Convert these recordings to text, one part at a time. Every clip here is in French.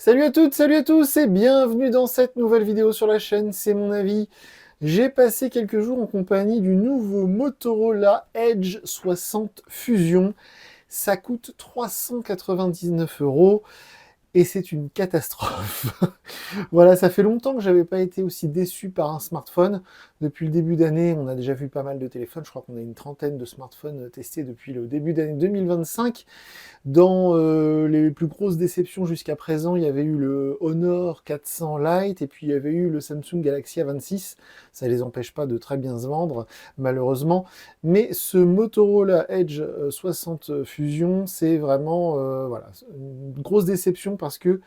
Salut à toutes, salut à tous et bienvenue dans cette nouvelle vidéo sur la chaîne, c'est mon avis. J'ai passé quelques jours en compagnie du nouveau Motorola Edge 60 Fusion. Ça coûte 399 euros et c'est une catastrophe. Voilà, ça fait longtemps que j'avais pas été aussi déçu par un smartphone. Depuis le début d'année, on a déjà vu pas mal de téléphones. Je crois qu'on a une trentaine de smartphones testés depuis le début d'année 2025. Dans les plus grosses déceptions jusqu'à présent, il y avait eu le Honor 400 Lite et puis il y avait eu le Samsung Galaxy A26. Ça ne les empêche pas de très bien se vendre, malheureusement. Mais ce Motorola Edge 60 Fusion, c'est vraiment voilà, une grosse déception parce que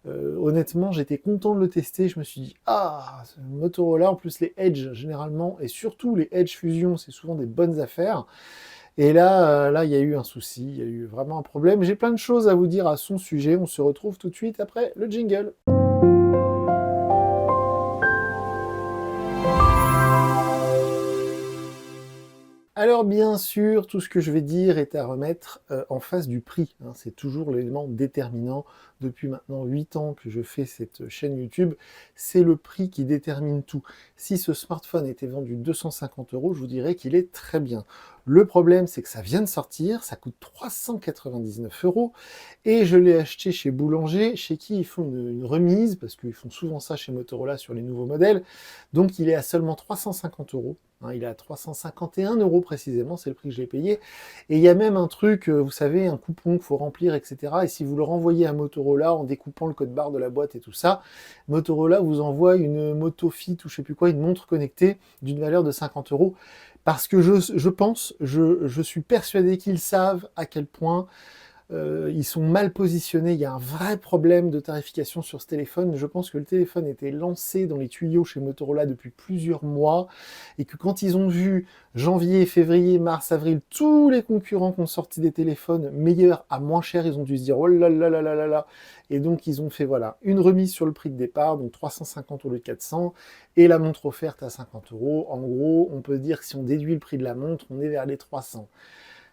honnêtement, j'étais content de le tester. Je me suis dit, ah, ce Motorola, en plus les Edge généralement, et surtout les Edge Fusion, c'est souvent des bonnes affaires. Et là, il y a eu un souci, il y a eu vraiment un problème. J'ai plein de choses à vous dire à son sujet. On se retrouve tout de suite après le jingle. Alors bien sûr, tout ce que je vais dire est à remettre en face du prix, hein. C'est toujours l'élément déterminant. Depuis maintenant 8 ans que je fais cette chaîne YouTube, c'est le prix qui détermine tout. Si ce smartphone était vendu 250 euros, je vous dirais qu'il est très bien. Le problème, c'est que ça vient de sortir, ça coûte 399 euros, et je l'ai acheté chez Boulanger, chez qui ils font une remise, parce qu'ils font souvent ça chez Motorola sur les nouveaux modèles. Donc il est à seulement 350 euros. Hein, il est à 351 euros précisément, c'est le prix que je l'ai payé. Et il y a même un truc, vous savez, un coupon qu'il faut remplir, etc. Et si vous le renvoyez à Motorola en découpant le code barre de la boîte et tout ça, Motorola vous envoie une MotoFit ou je sais plus quoi, une montre connectée d'une valeur de 50 euros. Parce que je suis persuadé qu'ils savent à quel point ils sont mal positionnés, il y a un vrai problème de tarification sur ce téléphone. Je pense que le téléphone était lancé dans les tuyaux chez Motorola depuis plusieurs mois et que quand ils ont vu janvier, février, mars, avril, tous les concurrents qui ont sorti des téléphones meilleurs à moins cher, ils ont dû se dire oh là là là là là là. Et donc ils ont fait voilà une remise sur le prix de départ, donc 350 au lieu de 400, et la montre offerte à 50 euros. En gros, on peut dire que si on déduit le prix de la montre, on est vers les 300.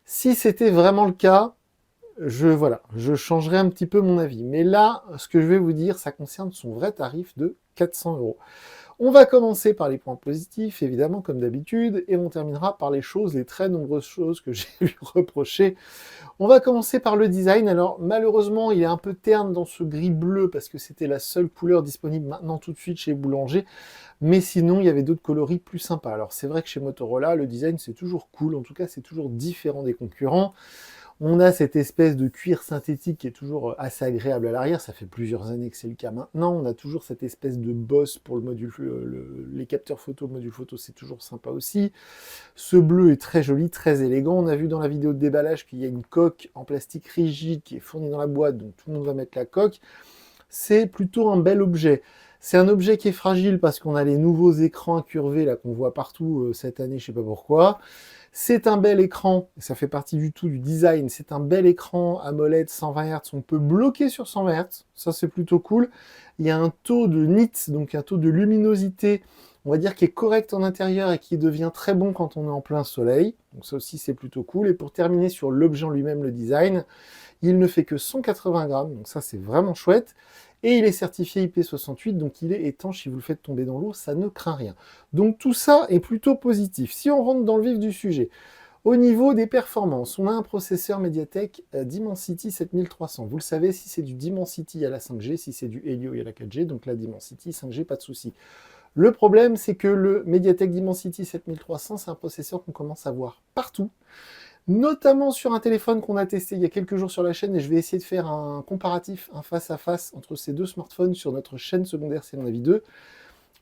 Si c'était vraiment le cas, je changerai un petit peu mon avis. Mais là, ce que je vais vous dire, ça concerne son vrai tarif de 400 euros. On va commencer par les points positifs, évidemment, comme d'habitude, et on terminera par les choses, les très nombreuses choses que j'ai lui reprocher. On va commencer par le design. Alors, malheureusement, il est un peu terne dans ce gris bleu, parce que c'était la seule couleur disponible maintenant tout de suite chez Boulanger. Mais sinon, il y avait d'autres coloris plus sympas. Alors, c'est vrai que chez Motorola, le design, c'est toujours cool. En tout cas, c'est toujours différent des concurrents. On a cette espèce de cuir synthétique qui est toujours assez agréable à l'arrière. Ça fait plusieurs années que c'est le cas maintenant. On a toujours cette espèce de bosse pour le module, les capteurs photo, le module photo, c'est toujours sympa aussi. Ce bleu est très joli, très élégant. On a vu dans la vidéo de déballage qu'il y a une coque en plastique rigide qui est fournie dans la boîte, donc tout le monde va mettre la coque. C'est plutôt un bel objet. C'est un objet qui est fragile parce qu'on a les nouveaux écrans incurvés là qu'on voit partout cette année, je sais pas pourquoi. C'est un bel écran, ça fait partie du tout du design, c'est un bel écran AMOLED 120 Hz, on peut bloquer sur 120 Hz, ça c'est plutôt cool. Il y a un taux de nits, donc un taux de luminosité, on va dire qui est correct en intérieur et qui devient très bon quand on est en plein soleil, donc ça aussi c'est plutôt cool. Et pour terminer sur l'objet en lui-même, le design, il ne fait que 180 grammes, donc ça c'est vraiment chouette. Et il est certifié IP68, donc il est étanche. Si vous le faites tomber dans l'eau, ça ne craint rien. Donc tout ça est plutôt positif. Si on rentre dans le vif du sujet, au niveau des performances, on a un processeur MediaTek Dimensity 7300. Vous le savez, si c'est du Dimensity, il y a la 5G, si c'est du Helio, il y a la 4G, donc la Dimensity 5G, pas de souci. Le problème, c'est que le MediaTek Dimensity 7300, c'est un processeur qu'on commence à voir partout, notamment sur un téléphone qu'on a testé il y a quelques jours sur la chaîne, et je vais essayer de faire un comparatif, un face-à-face entre ces deux smartphones sur notre chaîne secondaire, c'est mon avis 2.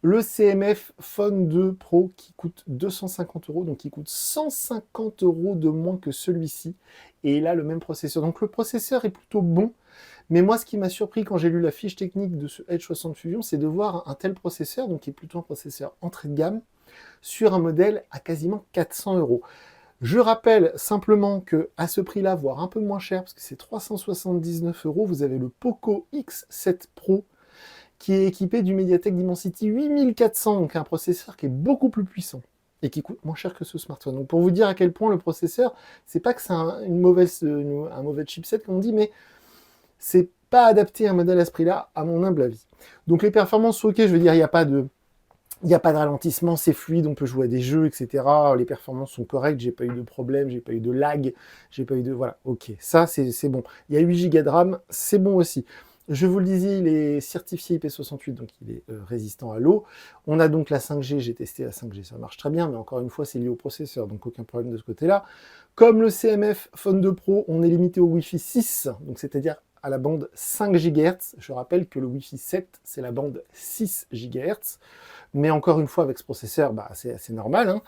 Le CMF Phone 2 Pro qui coûte 250 euros, donc il coûte 150 euros de moins que celui-ci, et il a le même processeur. Donc le processeur est plutôt bon, mais moi ce qui m'a surpris quand j'ai lu la fiche technique de ce Edge 60 Fusion, c'est de voir un tel processeur, donc qui est plutôt un processeur entrée de gamme, sur un modèle à quasiment 400 euros. Je rappelle simplement que à ce prix-là, voire un peu moins cher, parce que c'est 379 euros, vous avez le Poco X7 Pro qui est équipé du MediaTek Dimensity 8400, donc un processeur qui est beaucoup plus puissant et qui coûte moins cher que ce smartphone. Donc pour vous dire à quel point le processeur, c'est pas que c'est un mauvais chipset comme on dit, mais c'est pas adapté un modèle à ce prix-là, à mon humble avis. Donc les performances sont ok, je veux dire, il n'y a pas de ralentissement, c'est fluide, on peut jouer à des jeux, etc. Les performances sont correctes, j'ai pas eu de problème, j'ai pas eu de lag, j'ai pas eu de... Voilà, ok, ça c'est bon. Il y a 8 Go de RAM, c'est bon aussi. Je vous le disais, il est certifié IP68, donc il est résistant à l'eau. On a donc la 5G, j'ai testé la 5G, ça marche très bien, mais encore une fois, c'est lié au processeur, donc aucun problème de ce côté-là. Comme le CMF Phone 2 Pro, on est limité au Wi-Fi 6, donc c'est-à-dire à la bande 5 GHz. Je rappelle que le Wi-Fi 7, c'est la bande 6 GHz. Mais encore une fois, avec ce processeur, bah, c'est assez normal, hein.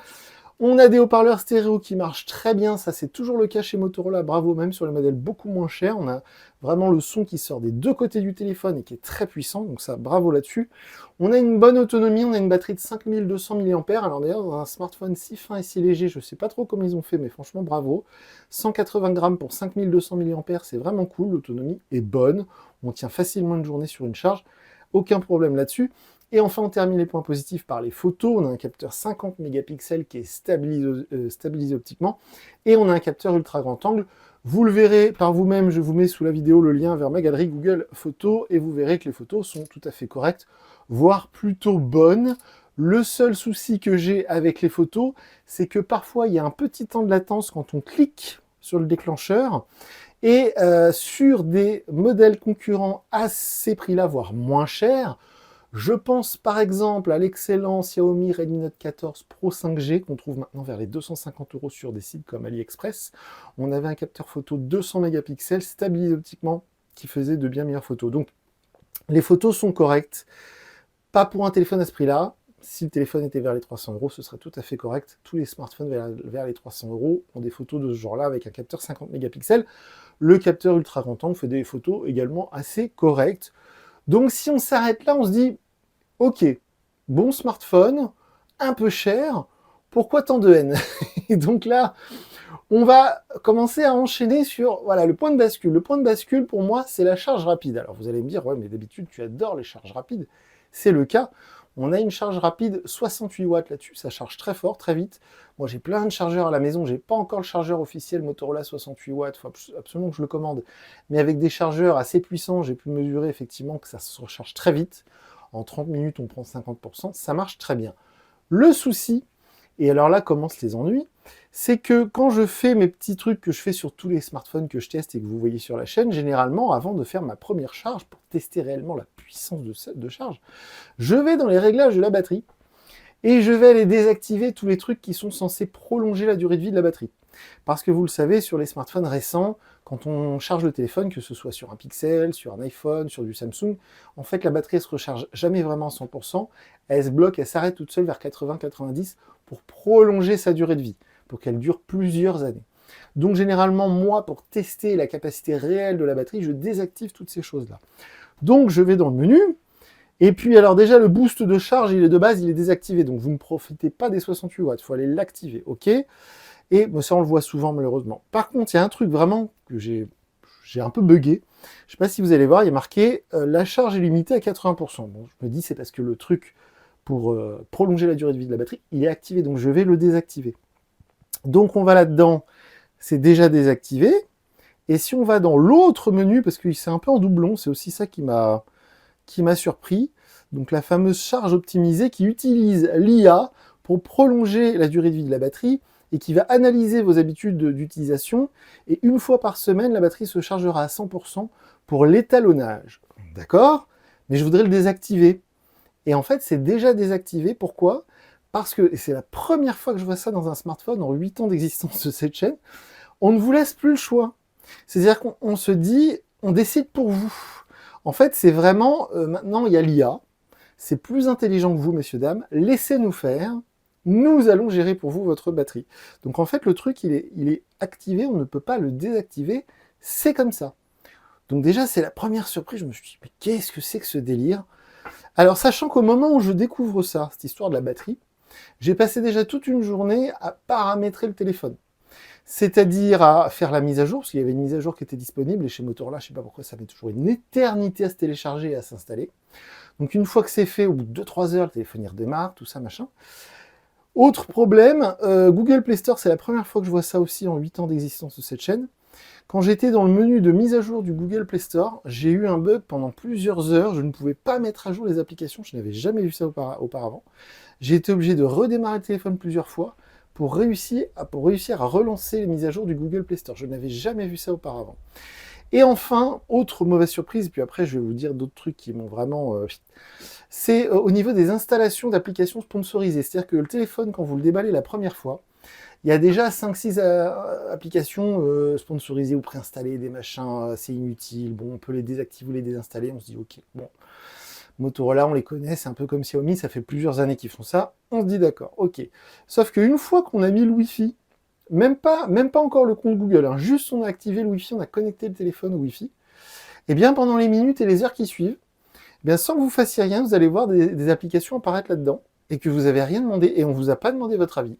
On a des haut-parleurs stéréo qui marchent très bien, ça c'est toujours le cas chez Motorola, bravo, même sur les modèles beaucoup moins chers, on a vraiment le son qui sort des deux côtés du téléphone et qui est très puissant, donc ça, bravo là-dessus. On a une bonne autonomie, on a une batterie de 5200 mAh, alors d'ailleurs dans un smartphone si fin et si léger, je sais pas trop comment ils ont fait, mais franchement bravo. 180 grammes pour 5200 mAh, c'est vraiment cool, l'autonomie est bonne, on tient facilement une journée sur une charge, aucun problème là-dessus. Et enfin, on termine les points positifs par les photos. On a un capteur 50 mégapixels qui est stabilisé optiquement. Et on a un capteur ultra grand angle. Vous le verrez par vous-même, je vous mets sous la vidéo le lien vers ma galerie Google Photos. Et vous verrez que les photos sont tout à fait correctes, voire plutôt bonnes. Le seul souci que j'ai avec les photos, c'est que parfois, il y a un petit temps de latence quand on clique sur le déclencheur. Et sur des modèles concurrents à ces prix-là, voire moins chers, je pense par exemple à l'excellent Xiaomi Redmi Note 14 Pro 5G qu'on trouve maintenant vers les 250 € sur des sites comme AliExpress. On avait un capteur photo 200 mégapixels stabilisé optiquement qui faisait de bien meilleures photos. Donc les photos sont correctes, pas pour un téléphone à ce prix-là. Si le téléphone était vers les 300 €, ce serait tout à fait correct. Tous les smartphones vers les 300 € ont des photos de ce genre-là avec un capteur 50 mégapixels. Le capteur ultra grand angle fait des photos également assez correctes. Donc si on s'arrête là, on se dit ok, bon smartphone, un peu cher, pourquoi tant de haine? Et donc là, on va commencer à enchaîner sur voilà, le point de bascule. Le point de bascule, pour moi, c'est la charge rapide. Alors vous allez me dire, ouais, mais d'habitude, tu adores les charges rapides. C'est le cas. On a une charge rapide 68 watts là-dessus, ça charge très fort, très vite. Moi, j'ai plein de chargeurs à la maison, j'ai pas encore le chargeur officiel Motorola 68 watts, il faut absolument que je le commande. Mais avec des chargeurs assez puissants, j'ai pu mesurer effectivement que ça se recharge très vite. En 30 minutes, on prend 50%, ça marche très bien. Le souci, et alors là commencent les ennuis, c'est que quand je fais mes petits trucs que je fais sur tous les smartphones que je teste et que vous voyez sur la chaîne, généralement, avant de faire ma première charge, pour tester réellement la puissance de charge, je vais dans les réglages de la batterie et je vais aller désactiver tous les trucs qui sont censés prolonger la durée de vie de la batterie. Parce que vous le savez, sur les smartphones récents, quand on charge le téléphone, que ce soit sur un Pixel, sur un iPhone, sur du Samsung, en fait, la batterie ne se recharge jamais vraiment à 100%. Elle se bloque, elle s'arrête toute seule vers 80-90 pour prolonger sa durée de vie, pour qu'elle dure plusieurs années. Donc généralement, moi, pour tester la capacité réelle de la batterie, je désactive toutes ces choses-là. Donc je vais dans le menu, et puis alors déjà le boost de charge, il est de base, il est désactivé, donc vous ne profitez pas des 68 watts, il faut aller l'activer, ok ? Et ça, on le voit souvent, malheureusement. Par contre, il y a un truc vraiment que j'ai un peu bugué. Je ne sais pas si vous allez voir, il y a marqué la charge est limitée à 80%. Bon, je me dis, c'est parce que le truc pour prolonger la durée de vie de la batterie, il est activé, donc je vais le désactiver. Donc, on va là-dedans, c'est déjà désactivé. Et si on va dans l'autre menu, parce que c'est un peu en doublon, c'est aussi ça qui m'a surpris. Donc, la fameuse charge optimisée qui utilise l'IA pour prolonger la durée de vie de la batterie, et qui va analyser vos habitudes d'utilisation, et une fois par semaine, la batterie se chargera à 100% pour l'étalonnage. D'accord ? Mais je voudrais le désactiver. Et en fait, c'est déjà désactivé. Pourquoi ? Parce que, et c'est la première fois que je vois ça dans un smartphone, en 8 ans d'existence de cette chaîne, on ne vous laisse plus le choix. C'est-à-dire qu'on se dit, on décide pour vous. En fait, c'est vraiment, maintenant, il y a l'IA, c'est plus intelligent que vous, messieurs, dames, laissez-nous faire, nous allons gérer pour vous votre batterie. Donc en fait, le truc, il est activé, on ne peut pas le désactiver, c'est comme ça. Donc déjà, c'est la première surprise, je me suis dit, mais qu'est-ce que c'est que ce délire ? Alors sachant qu'au moment où je découvre ça, cette histoire de la batterie, j'ai passé déjà toute une journée à paramétrer le téléphone. C'est-à-dire à faire la mise à jour, parce qu'il y avait une mise à jour qui était disponible, et chez Motorola, je ne sais pas pourquoi, ça met toujours une éternité à se télécharger et à s'installer. Donc une fois que c'est fait, au bout de 2-3 heures, le téléphone il redémarre, tout ça, machin. Autre problème, Google Play Store, c'est la première fois que je vois ça aussi en 8 ans d'existence de cette chaîne. Quand j'étais dans le menu de mise à jour du Google Play Store, j'ai eu un bug pendant plusieurs heures. Je ne pouvais pas mettre à jour les applications. Je n'avais jamais vu ça auparavant. J'ai été obligé de redémarrer le téléphone plusieurs fois pour réussir à relancer les mises à jour du Google Play Store. Je n'avais jamais vu ça auparavant. Et enfin, autre mauvaise surprise, puis après je vais vous dire d'autres trucs qui m'ont vraiment... c'est au niveau des installations d'applications sponsorisées. C'est-à-dire que le téléphone, quand vous le déballez la première fois, il y a déjà 5-6 applications sponsorisées ou préinstallées, des machins, c'est inutile. Bon, on peut les désactiver ou les désinstaller, on se dit ok, bon. Motorola, on les connaît, c'est un peu comme Xiaomi, ça fait plusieurs années qu'ils font ça, on se dit d'accord, ok. Sauf qu'une fois qu'on a mis le Wi-Fi, même pas encore le compte Google, hein, juste on a activé le Wi-Fi, on a connecté le téléphone au Wi-Fi, et bien pendant les minutes et les heures qui suivent, eh bien sans que vous fassiez rien, vous allez voir des applications apparaître là-dedans, et que vous n'avez rien demandé, et on ne vous a pas demandé votre avis.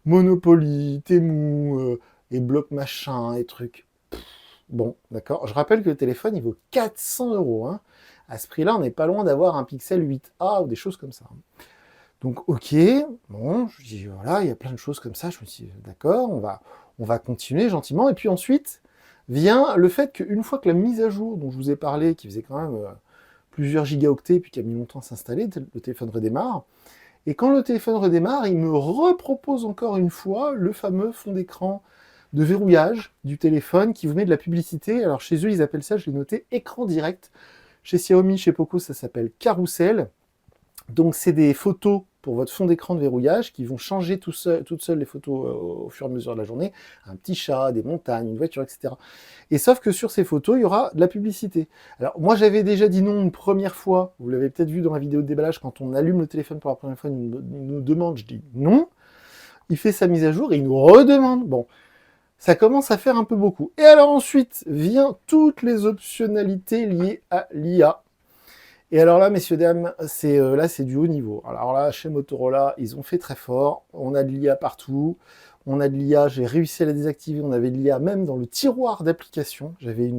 Monopoly, Temu, et blocs machin, et trucs. Bon, d'accord. Je rappelle que le téléphone, il vaut 400 €. Hein. À ce prix-là, on n'est pas loin d'avoir un Pixel 8A ou des choses comme ça. Donc, ok, bon, je dis, voilà, il y a plein de choses comme ça. Je me suis dit, d'accord, on va continuer gentiment. Et puis ensuite, vient le fait qu'une fois que la mise à jour dont je vous ai parlé, qui faisait quand même plusieurs gigaoctets, puis qui a mis longtemps à s'installer, le téléphone redémarre. Et quand le téléphone redémarre, il me repropose encore une fois le fameux fond d'écran de verrouillage du téléphone qui vous met de la publicité. Alors chez eux, ils appellent ça, je l'ai noté, écran direct. Chez Xiaomi, chez Poco, ça s'appelle carousel. Donc c'est des photos pour votre fond d'écran de verrouillage qui vont changer toutes seules les photos au fur et à mesure de la journée. Un petit chat, des montagnes, une voiture, etc. Et sauf que sur ces photos, il y aura de la publicité. Alors moi j'avais déjà dit non une première fois, vous l'avez peut-être vu dans la vidéo de déballage, quand on allume le téléphone pour la première fois, il nous demande, je dis non. Il fait sa mise à jour et il nous redemande. Bon, ça commence à faire un peu beaucoup. Et alors ensuite vient toutes les optionnalités liées à l'IA. Et alors là, messieurs, dames, c'est du haut niveau. Alors là, chez Motorola, ils ont fait très fort. On a de l'IA partout. On a de l'IA, j'ai réussi à la désactiver. On avait de l'IA même dans le tiroir d'application. J'avais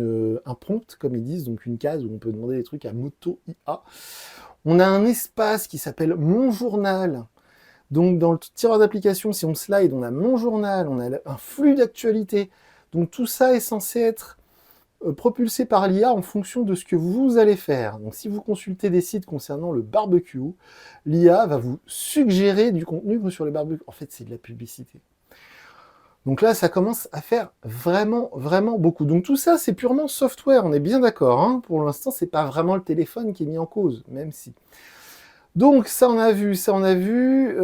un prompt, comme ils disent, donc une case où on peut demander des trucs à Moto IA. On a un espace qui s'appelle Mon Journal. Donc dans le tiroir d'application, si on slide, on a Mon Journal, on a un flux d'actualité. Donc tout ça est censé être propulsé par l'IA en fonction de ce que vous allez faire. Donc si vous consultez des sites concernant le barbecue, l'IA va vous suggérer du contenu sur les barbecues. En fait, c'est de la publicité. Donc là, ça commence à faire vraiment, vraiment beaucoup. Donc tout ça, c'est purement software, on est bien d'accord. Hein. Pour l'instant, c'est pas vraiment le téléphone qui est mis en cause, même si... Donc ça on a vu, ça on a vu.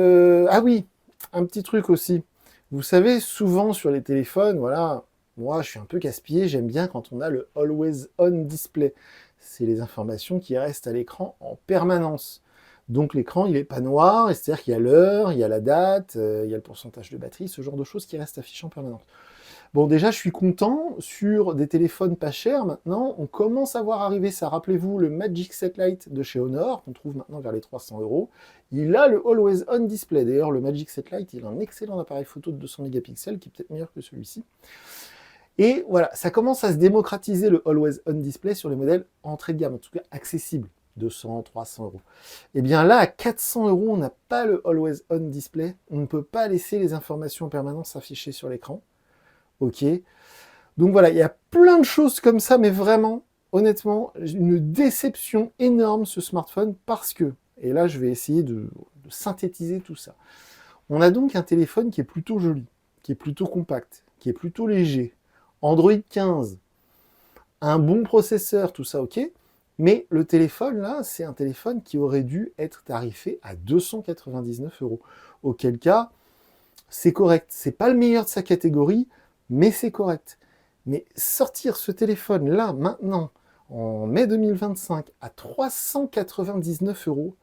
Ah oui, un petit truc aussi. Vous savez, souvent sur les téléphones, voilà, moi je suis un peu casse-pied, j'aime bien quand on a le Always On Display. C'est les informations qui restent à l'écran en permanence. Donc l'écran il n'est pas noir, c'est-à-dire qu'il y a l'heure, il y a la date, il y a le pourcentage de batterie, ce genre de choses qui restent affichées en permanence. Bon, déjà, je suis content, sur des téléphones pas chers, maintenant, on commence à voir arriver ça. Rappelez-vous, le Magic Satellite de chez Honor, qu'on trouve maintenant vers les 300 €, il a le Always On Display. D'ailleurs, le Magic Satellite, il a un excellent appareil photo de 200 mégapixels, qui est peut-être meilleur que celui-ci. Et voilà, ça commence à se démocratiser, le Always On Display, sur les modèles entrée de gamme, en tout cas accessibles. 200, 300 €. Et bien là, à 400 €, on n'a pas le Always On Display. On ne peut pas laisser les informations en permanence affichées sur l'écran. Ok. Donc voilà, il y a plein de choses comme ça, mais vraiment, honnêtement, une déception énorme ce smartphone parce que, et là je vais essayer de synthétiser tout ça. On a donc un téléphone qui est plutôt joli, qui est plutôt compact, qui est plutôt léger, Android 15, un bon processeur, tout ça ok, mais le téléphone là, c'est un téléphone qui aurait dû être tarifé à 299 €. Auquel cas, c'est correct. C'est pas le meilleur de sa catégorie, mais c'est correct. Mais sortir ce téléphone-là, maintenant, en mai 2025, à 399 €,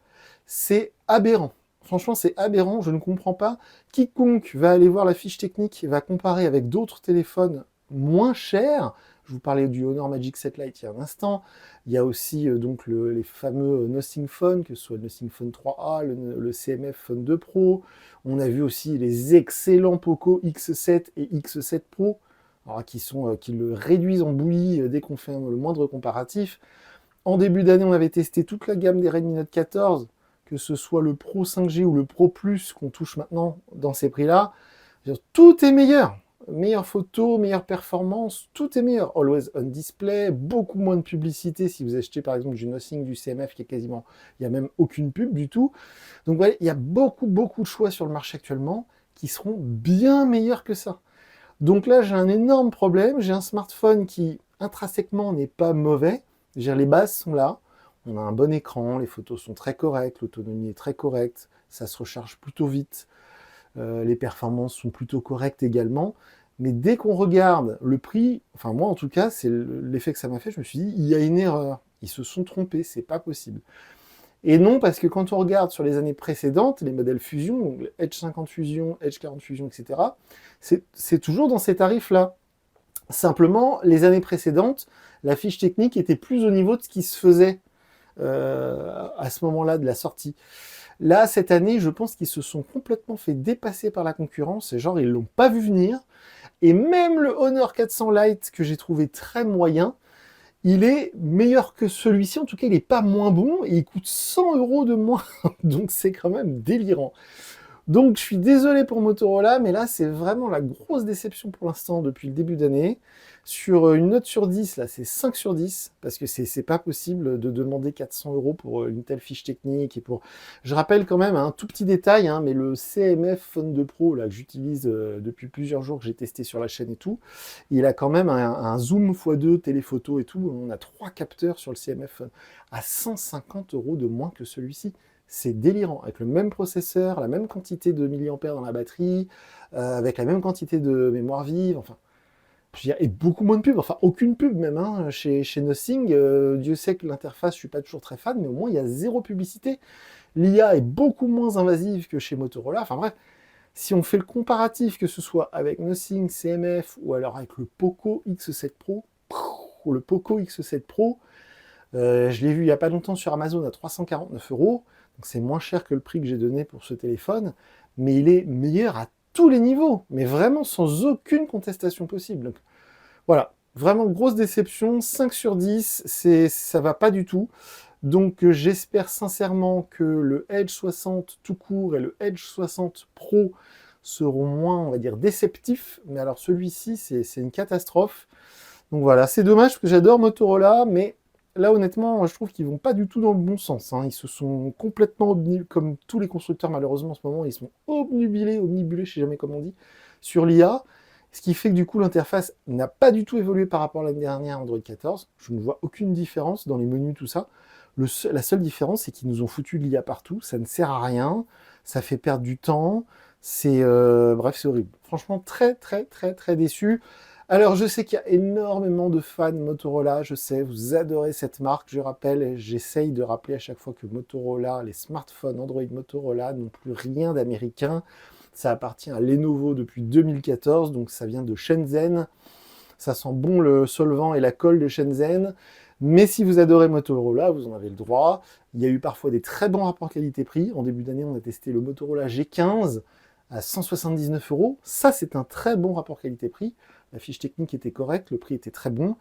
c'est aberrant. Franchement, c'est aberrant, je ne comprends pas. Quiconque va aller voir la fiche technique, va comparer avec d'autres téléphones moins chers. Je vous parlais du Honor Magic Satellite il y a un instant. Il y a aussi donc les fameux Nothing Phone, que ce soit le Nothing Phone 3A, le CMF Phone 2 Pro. On a vu aussi les excellents Poco X7 et X7 Pro, alors, qui le réduisent en bouillie dès qu'on fait le moindre comparatif. En début d'année, on avait testé toute la gamme des Redmi Note 14, que ce soit le Pro 5G ou le Pro Plus qu'on touche maintenant dans ces prix-là. Tout est meilleur. meilleure photo, meilleure performance, tout est meilleur. Always on display, beaucoup moins de publicité si vous achetez par exemple du Nothing, du CMF qui est quasiment, il n'y a même aucune pub du tout. Donc voilà, il y a beaucoup de choix sur le marché actuellement qui seront bien meilleurs que ça. Donc là, j'ai un énorme problème. J'ai un smartphone qui, intrinsèquement, n'est pas mauvais. Les bases sont là. On a un bon écran, les photos sont très correctes, l'autonomie est très correcte, ça se recharge plutôt vite, les performances sont plutôt correctes également. Mais dès qu'on regarde le prix, enfin moi en tout cas, c'est l'effet que ça m'a fait, je me suis dit, il y a une erreur. Ils se sont trompés, c'est pas possible. Et non, parce que quand on regarde sur les années précédentes, les modèles Fusion, Edge 50 Fusion, Edge 40 Fusion, etc., c'est toujours dans ces tarifs-là. Simplement, les années précédentes, la fiche technique était plus au niveau de ce qui se faisait à ce moment-là de la sortie. Là, cette année, je pense qu'ils se sont complètement fait dépasser par la concurrence, et genre, ils l'ont pas vu venir. Et même le Honor 400 Lite, que j'ai trouvé très moyen, il est meilleur que celui-ci, en tout cas il n'est pas moins bon, et il coûte 100 € de moins, donc c'est quand même délirant. Donc je suis désolé pour Motorola, mais là c'est vraiment la grosse déception pour l'instant depuis le début d'année. Sur une note sur 10, là c'est 5 sur 10, parce que c'est pas possible de demander 400 € pour une telle fiche technique. Et pour... Je rappelle quand même un tout petit détail, hein, mais le CMF Phone 2 Pro là, que j'utilise depuis plusieurs jours, que j'ai testé sur la chaîne et tout, il a quand même un zoom x2 téléphoto et tout. On a 3 capteurs sur le CMF Phone à 150 € de moins que celui-ci. C'est délirant, avec le même processeur, la même quantité de milliampères dans la batterie, avec la même quantité de mémoire vive, enfin, je veux dire, et beaucoup moins de pubs, enfin aucune pub même, hein, chez Nothing. Dieu sait que l'interface, je suis pas toujours très fan, mais au moins il y a zéro publicité. L'IA est beaucoup moins invasive que chez Motorola, enfin bref, si on fait le comparatif, que ce soit avec Nothing, CMF, ou alors avec le Poco X7 Pro, ou le Poco X7 Pro, je l'ai vu il n'y a pas longtemps sur Amazon à 349 €. Donc c'est moins cher que le prix que j'ai donné pour ce téléphone, mais il est meilleur à tous les niveaux, mais vraiment sans aucune contestation possible. Donc voilà, vraiment grosse déception, 5 sur 10, ça va pas du tout. Donc j'espère sincèrement que le Edge 60 tout court et le Edge 60 Pro seront moins, on va dire, déceptifs, mais alors celui-ci, c'est une catastrophe. Donc voilà, c'est dommage parce que j'adore Motorola, mais là honnêtement, je trouve qu'ils vont pas du tout dans le bon sens, hein. Ils se sont complètement obnubilés, comme tous les constructeurs malheureusement en ce moment, ils sont omnibulés, je sais jamais comment on dit, sur l'IA, ce qui fait que du coup l'interface n'a pas du tout évolué par rapport à l'année dernière Android 14. Je ne vois aucune différence dans les menus, tout ça. La seule différence, c'est qu'ils nous ont foutu de l'IA partout, ça ne sert à rien, ça fait perdre du temps, bref, c'est horrible. Franchement, très déçu. Alors, je sais qu'il y a énormément de fans Motorola, je sais, vous adorez cette marque, je rappelle, et j'essaye de rappeler à chaque fois que Motorola, les smartphones Android Motorola n'ont plus rien d'américain. Ça appartient à Lenovo depuis 2014, donc ça vient de Shenzhen. Ça sent bon le solvant et la colle de Shenzhen. Mais si vous adorez Motorola, vous en avez le droit. Il y a eu parfois des très bons rapports qualité-prix. En début d'année, on a testé le Motorola G15 à 179 €. Ça, c'est un très bon rapport qualité-prix. La fiche technique était correcte, le prix était très bon.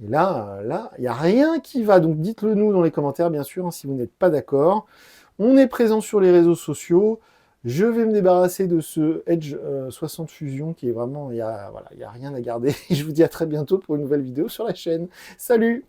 Et là, il n'y a rien qui va. Donc dites-le nous dans les commentaires, bien sûr, hein, si vous n'êtes pas d'accord. On est présent sur les réseaux sociaux. Je vais me débarrasser de ce Edge 60 Fusion qui est vraiment, il y a rien à garder. Et je vous dis à très bientôt pour une nouvelle vidéo sur la chaîne. Salut!